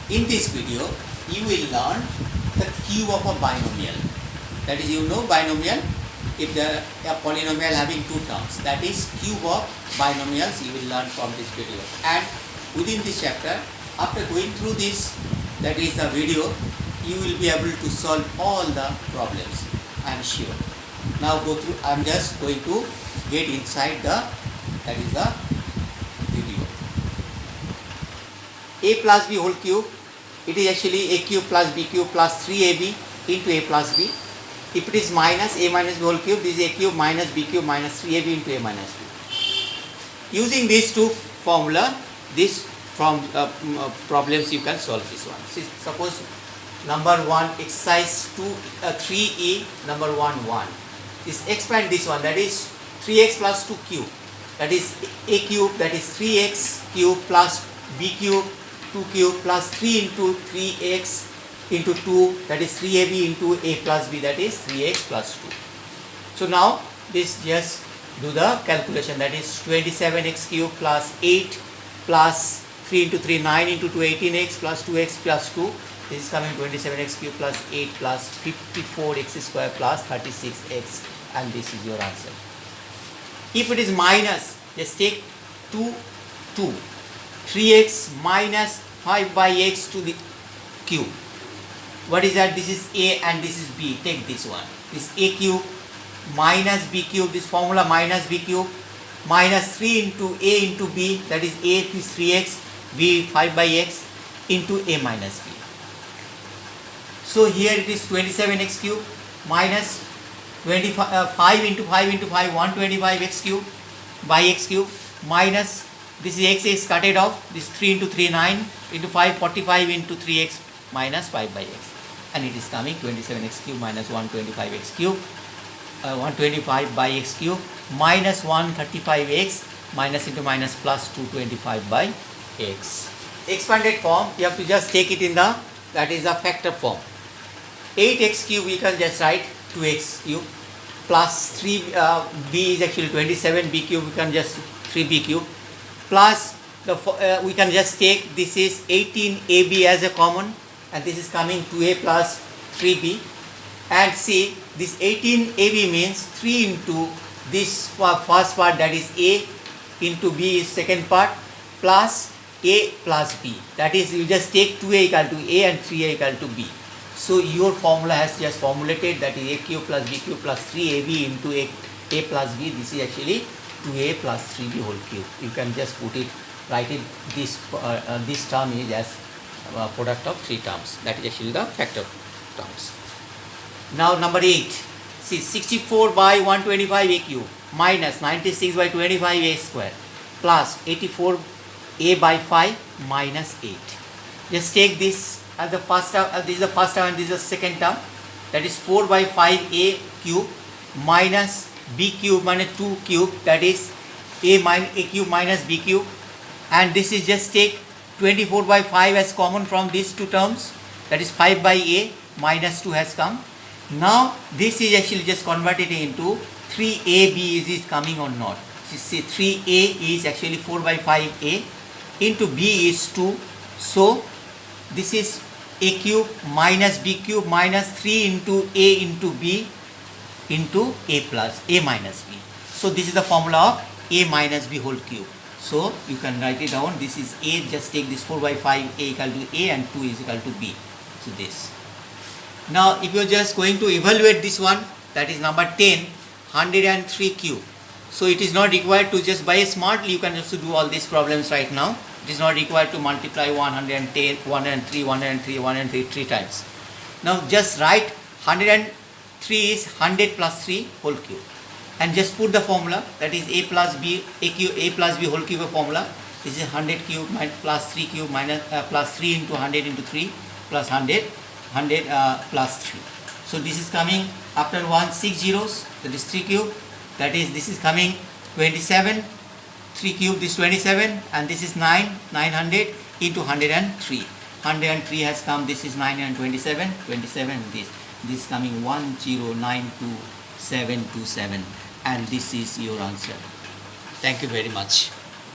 In this video, you will learn the cube of a binomial. That is, you know binomial, if the a polynomial having two terms, that is cube of binomials you will learn from this video. And within this chapter, after going through this, that is the video, you will be able to solve all the problems, I am sure. Now go through, I am just going to get inside the, that is the video. A plus b whole cube, it is actually a cube plus b cube plus 3ab into a plus b. If it is minus a minus b whole cube, this is a cube minus b cube minus 3ab into a minus b. Using these two formula, this from problems you can solve this one. Suppose number 1 exercise 3e number 1. This expand this one, that is 3x plus 2 cube, that is a cube, that is 3x cube plus b cube 2 cube plus 3 into 3x into 2, that is 3ab into a plus b, that is 3x plus 2. So now this just do the calculation, that is 27x cube plus 8 plus 3 into 3 9 into 2 18x plus 2x plus 2. This is coming 27x cube plus 8 plus 54x square plus 36x, and this is your answer. If it is minus, just take 2, 3x minus 5 by x to the cube. What is that? This is a and this is b. Take this one. This a cube minus b cube, this formula minus b cube minus 3 into a into b, that is a is 3x, b 5 by x into a minus b. So here it is 27x cube minus 5 into 5 into 5 125x cube by x cube minus, this is x is cutted off, this 3 into 3 9 into 5 45 into 3x minus 5 by x, and it is coming 27x cube minus 125x cube 125 by x cube minus 135x minus into minus plus 225 by x. Expanded form, you have to just take it in the, that is the factor form. 8x cube we can just write 2x cube plus 3 b is actually 27b cube, we can just 3b cube plus the we can just take, this is 18ab as a common, and this is coming 2a plus 3b, and see this 18ab means 3 into this first part, that is a into b is second part plus a plus b, that is you just take 2a equal to a and 3a equal to b. So your formula has just formulated, that is a cube plus b cube plus 3ab into a plus b, this is actually 2a plus 3b whole cube. You can just put it, write it, this term is as product of 3 terms, that is actually the factor terms. Now number 8, see 64 by 125 a cube minus 96 by 25 a square plus 84 a by 5 minus 8. Just take this as the first term, this is the first term and this is the second term, that is 4 by 5 a cube minus b cube minus 2 cube, that is a cube minus b cube, and this is just take 24 by 5 as common from these two terms, that is 5 by a minus 2 has come. Now this is actually just converted into 3ab, is it coming or not? See 3a is actually 4 by 5a into b is 2, so this is a cube minus b cube minus 3 into a into b into a plus a minus b. So this is the formula of a minus b whole cube. So you can write it down, this is a, just take this 4 by 5 a equal to a and 2 is equal to b. So this. Now if you are just going to evaluate this one, that is number 10, 103 cube. So it is not required to just by smartly, you can also do all these problems right now. It is not required to multiply 110, 103, 103, 103 3 times. Now just write 103 is 100 plus 3 whole cube, and just put the formula, that is a plus b, a plus b whole cube formula. This is 100 cube plus 3 cube minus plus 3 into 100 into 3 plus 100 plus 3. So this is coming after 6 zeros, that is 3 cube, that is this is coming 27, 3 cube, this 27, and this is 900 into 103. 103 has come, this is 927, 27, this is coming 1092,727, and this is your answer. Thank you very much.